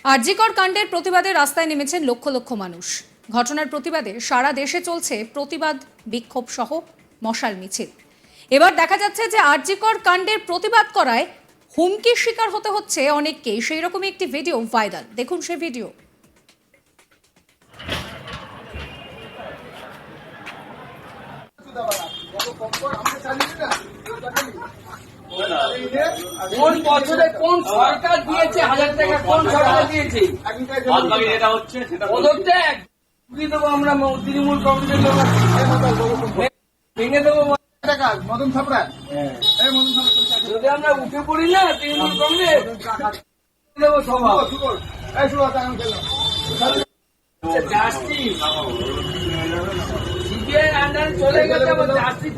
আরজিকর কাণ্ডের প্রতিবাদে রাস্তায় নেমেছেন লক্ষ লক্ষ মানুষ। ঘটনার প্রতিবাদে সারা দেশে চলছে প্রতিবাদ বিক্ষোভ সহ মশাল মিছিল। এবার দেখা যাচ্ছে যে আরজিকর কাণ্ডের প্রতিবাদ করায় হুমকির শিকার হতে হচ্ছে অনেককেই। সেই রকমই একটি ভিডিও ভাইরাল, দেখুন সেই ভিডিও। কোন বছরে কোন সরকার দিয়েছে 1000 টাকা, কোন সরকার দিয়েছে? পদত্যাগ দিয়ে দেবো আমরা তৃণমূল কংগ্রেসের লোক ভেঙে দেবো মদন থাপড়া। যদি আমরা উঠে পড়ি না তৃণমূল কংগ্রেস দেবো সভা। জাস্টিস সিবিআই আন্ডারে চলে গেছে, আবার জাস্টিস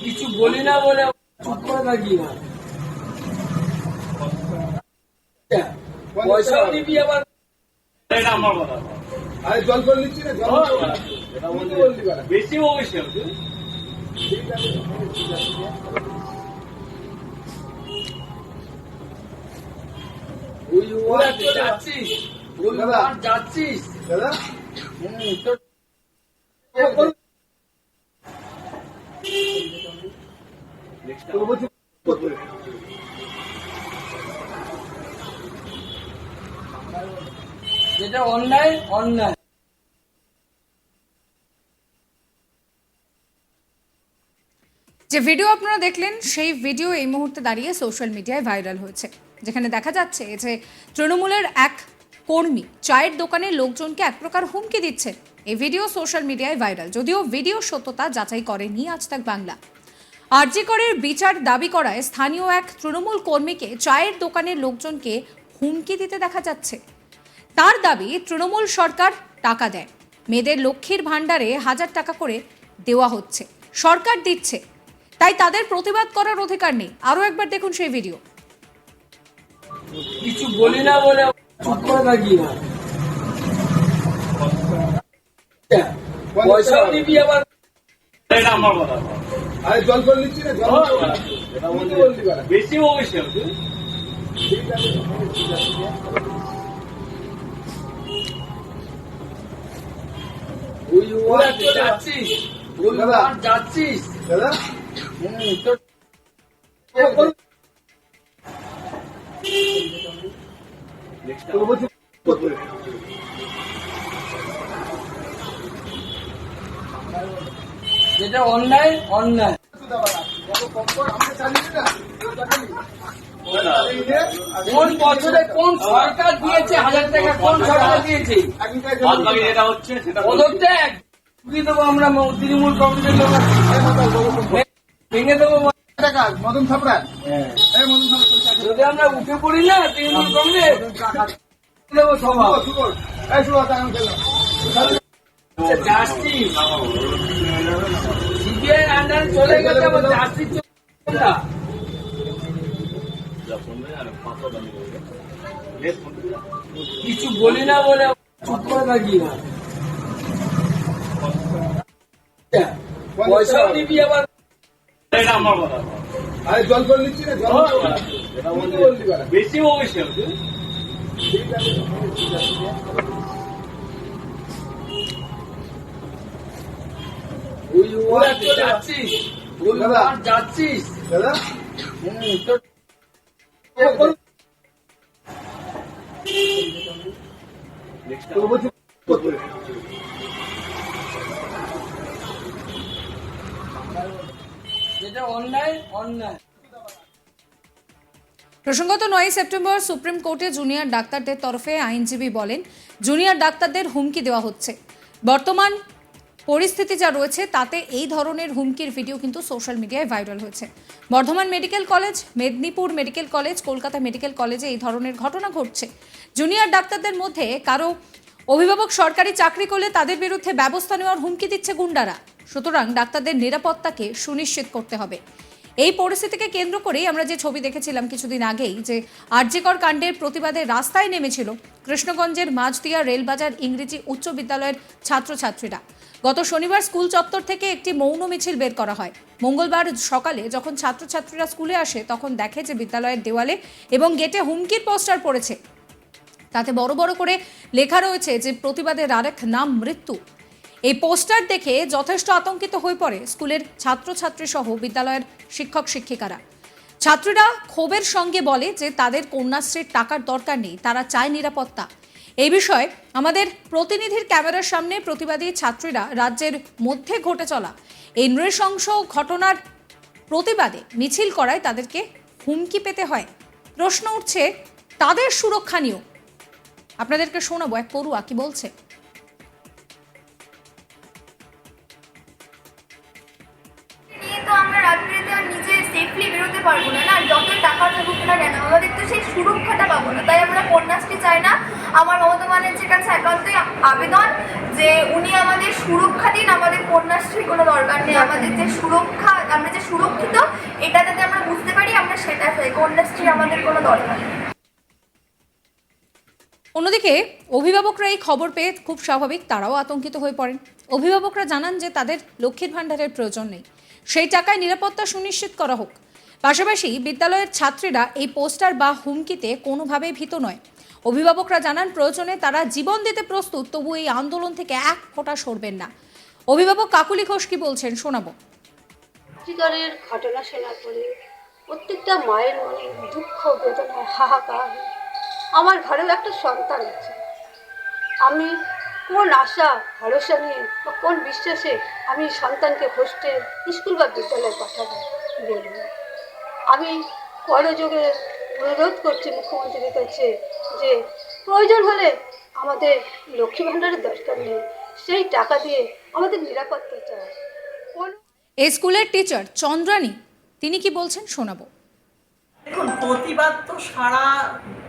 কিছু বলি না বলে চুপ করে থাকি না। পয়সাও নিবি আবার জল ফল নিচ্ছি না, বেশি অবশ্যই যাচ্ছিস যাচ্ছিস দাদা। যেটা অন্যায় অন্যায়। যে ভিডিও আপনারা দেখলেন সেই ভিডিও এই মুহূর্তে দাঁড়িয়ে সোশ্যাল মিডিয়ায় ভাইরাল হয়েছে, যেখানে দেখা যাচ্ছে যে তৃণমূলের এক কর্মী চায়ের দোকানের লোকজনকে এক প্রকার হুমকি দিচ্ছে। এই ভিডিও সোশ্যাল মিডিয়ায় ভাইরাল, যদিও ভিডিও সত্যতা যাচাই করেনি আজ তাক বাংলা। আরজিকরের বিচার দাবি করায় স্থানীয় এক তৃণমূল কর্মীকে চায়ের দোকানের লোকজনকে হুমকি দিতে দেখা যাচ্ছে। তার দাবি, তৃণমূল সরকার টাকা দেয়, মেয়েদের লক্ষ্মীর ভাণ্ডারে 1000 টাকা করে দেওয়া হচ্ছে, সরকার দিচ্ছে, তাই তাদের প্রতিবাদ করার অধিকার নেই। আরো একবার দেখুন সেই ভিডিও। কিছু বলি না বলে চুপ করে থাকি না। পয়সাও নিবি আবার জল ফল নিচ্ছি না, বেশি অবশ্যই যাচ্ছিস যাচ্ছিস দাদা। যেটা অন্যায় অন্যায়। কোন বছরে কোন সরকার দিয়েছে 1000 টাকা, কোন সরকার দিয়েছে? পদত্যাগ দিয়ে দেবো আমরা তৃণমূল কংগ্রেসের লোক ভেঙে দেবো মদন থাপড়া। যদি আমরা উঠে পড়ি না তৃণমূল কংগ্রেস দেবো সভা। জাস্টিস সিবিআই আন্ডারে চলে গেছে, আবার জাস্টিস কিছু বলি না বলে চুপ করে থাকি না। পয়সাও নিবি আবার জল ফল নিচ্ছি না, বেশি অবশ্যই যাচ্ছিস যাচ্ছিস দাদা। যেটা অন্যায় অন্যায়। প্রসঙ্গত 9 সেপ্টেম্বর সুপ্রিম কোর্টে জুনিয়র ডাক্তারদের তরফে আইনজীবী বলেন, জুনিয়র ডাক্তারদের হুমকি দেওয়া হচ্ছে। বর্তমান পরিস্থিতি যা রয়েছে তাতে এই ধরনের হুমকির ভিডিও কিন্তু সোশ্যাল মিডিয়ায় ভাইরাল হয়েছে। Bardhaman medical college, Medinipur medical college, Kolkata medical কলেজে এই ধরনের ঘটনা ঘটছে। জুনিয়র ডাক্তারদের মধ্যে কারো অভিভাবক সরকারি চাকরি করলে তাদের বিরুদ্ধে ব্যবস্থা নেওয়ার হুমকি দিচ্ছে গুন্ডারা। সুতরাং ডাক্তারদের নিরাপত্তাকে সুনিশ্চিত করতে হবে। এই পরিস্থিতিকে কেন্দ্র করেই আমরা যে ছবি দেখেছিলাম কিছুদিন আগেই, যে আরজিকর কাণ্ডের প্রতিবাদে রাস্তায় নেমেছিল কৃষ্ণগঞ্জের মাঝদিয়া রেলবাজার ইংরেজি উচ্চ বিদ্যালয়ের ছাত্রছাত্রীরা। গত শনিবার স্কুল চত্বর থেকে একটি মৌন মিছিল বের করা হয়। মঙ্গলবার সকালে যখন ছাত্রছাত্রীরা স্কুলে আসে তখন দেখে যে বিদ্যালয়ের দেওয়ালে এবং গেটে হুমকির পোস্টার পড়েছে। তাতে বড় বড় করে লেখা রয়েছে যে প্রতিবাদের আরেক নাম মৃত্যু। এই পোস্টার দেখে যথেষ্ট আতঙ্কিত হয়ে পড়ে স্কুলের ছাত্রছাত্রী সহ বিদ্যালয়ের শিক্ষক শিক্ষিকারা। ছাত্রীরা ক্ষোভের সঙ্গে বলে যে তাদের কন্যাশ্রীর টাকার দরকার নেই, তারা চায় নিরাপত্তা। এই বিষয়ে আমাদের প্রতিনিধির ক্যামেরার সামনে প্রতিবাদী ছাত্রীরা রাজ্যের মধ্যে ঘটে চলা এই নৃশংস ঘটনার প্রতিবাদে মিছিল করায় তাদেরকে হুমকি পেতে হয়। প্রশ্ন উঠছে তাদের সুরক্ষা নিয়েও। আপনাদেরকে শোনাবো এক পড়ুয়া কি বলছে। তো আমরা রাত্রিতে আর নিজে সেফলি বেরোতে পারবো না, যতই টাকা থাকুক না কেন আমাদের তো সেই সুরক্ষাটা পাবো না। তাই আমরা কন্যাশ্রী চাই না। আমার মমতা ব্যানার্জির কাছে একান্তই আবেদন যে উনি আমাদের সুরক্ষা দিন, আমাদের কন্যাশ্রীর কোনো দরকার নেই। আমাদের যে সুরক্ষা, আমরা যে সুরক্ষিত এটা যাতে আমরা বুঝতে পারি, আমরা সেটা চাই। কন্যাশ্রী আমাদের কোনো দরকার নেই। অন্যদিকে অভিভাবকরা এই খবর পেয়ে খুব স্বাভাবিক তারাও আতঙ্কিত হয়ে পড়েন। অভিভাবকরা জানান যে তাদের লক্ষ্মীর ভাণ্ডারের প্রয়োজন নেই, সেই টাকায় নিরাপত্তা সুনিশ্চিত করা হোক। পাশাপাশি বিদ্যালয়ের ছাত্রীরা এই পোস্টার বা হুমকিতে কোনোভাবেই ভীত নয়। অভিভাবকরা জানান প্রয়োজনে তারা জীবন দিতে প্রস্তুত, তবু এই আন্দোলন থেকে এক ফোঁটা সরবেন না। অভিভাবক কাকুলি ঘোষ কি বলছেন শোনাবো। আরজিকরের ঘটনা শোনার পরে প্রত্যেকটা মায়ের মনে দুঃখ, বেদনা, হাহাকার। আমার ঘরেও একটা সন্তান আছে। আমি কোন আশা ভরসা নিয়ে বা কোন বিশ্বাসে আমি সন্তানকে হোস্টেল, স্কুল বা বিদ্যালয়ে পাঠাবো বলুন। আমি করযোগে অনুরোধ করছি মুখ্যমন্ত্রীর কাছে যে প্রয়োজন হলে আমাদের লক্ষ্মী ভাণ্ডারের দরকার নেই, সেই টাকা দিয়ে আমাদের নিরাপত্তা চাই। এই স্কুলের টিচার চন্দ্রানী তিনি কি বলছেন শোনাবো। দেখুন, প্রতিবাদ তো সারা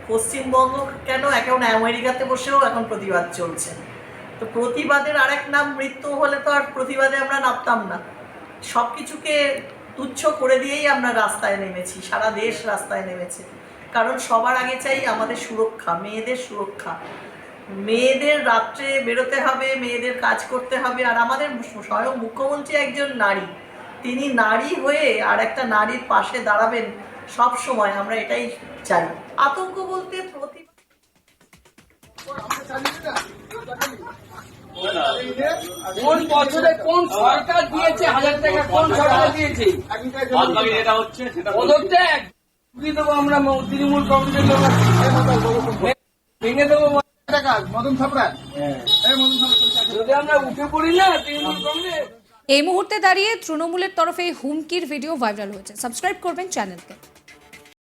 পশ্চিমবঙ্গ কেন, এখন আমেরিকাতে বসেও এখন প্রতিবাদ চলছে। তো প্রতিবাদের আরেক নাম মৃত্যু হলে তো আর প্রতিবাদে আমরা নামতাম না। সব কিছুকে তুচ্ছ করে দিয়েই আমরা রাস্তায় নেমেছি, সারা দেশ রাস্তায় নেমেছে। কারণ সবার আগে চাই আমাদের সুরক্ষা, মেয়েদের সুরক্ষা। মেয়েদের রাত্রে বেরোতে হবে, মেয়েদের কাজ করতে হবে। আর আমাদের স্বয়ং মুখ্যমন্ত্রী একজন নারী, তিনি নারী হয়ে আর একটা নারীর পাশে দাঁড়াবেন সব সময়, আমরা এটাই চাই। আতঙ্ক বলতে কোন বছরে কোন সরকার দিয়েছে 1000 টাকা, কোন সরকার দিয়েছে পদত্যাগ দিয়ে দেবো আমরা তৃণমূল কংগ্রেসের লোক ভেঙে দেবো টাকা মদন থাপড়া যদি আমরা উঠে পড়ি না তৃণমূল কংগ্রেস। এই মুহূর্তে দাঁড়িয়ে তৃণমূলের তরফে হুমকির ভিডিও ভাইরাল হয়েছে। সাবস্ক্রাইব করবেন চ্যানেলকে।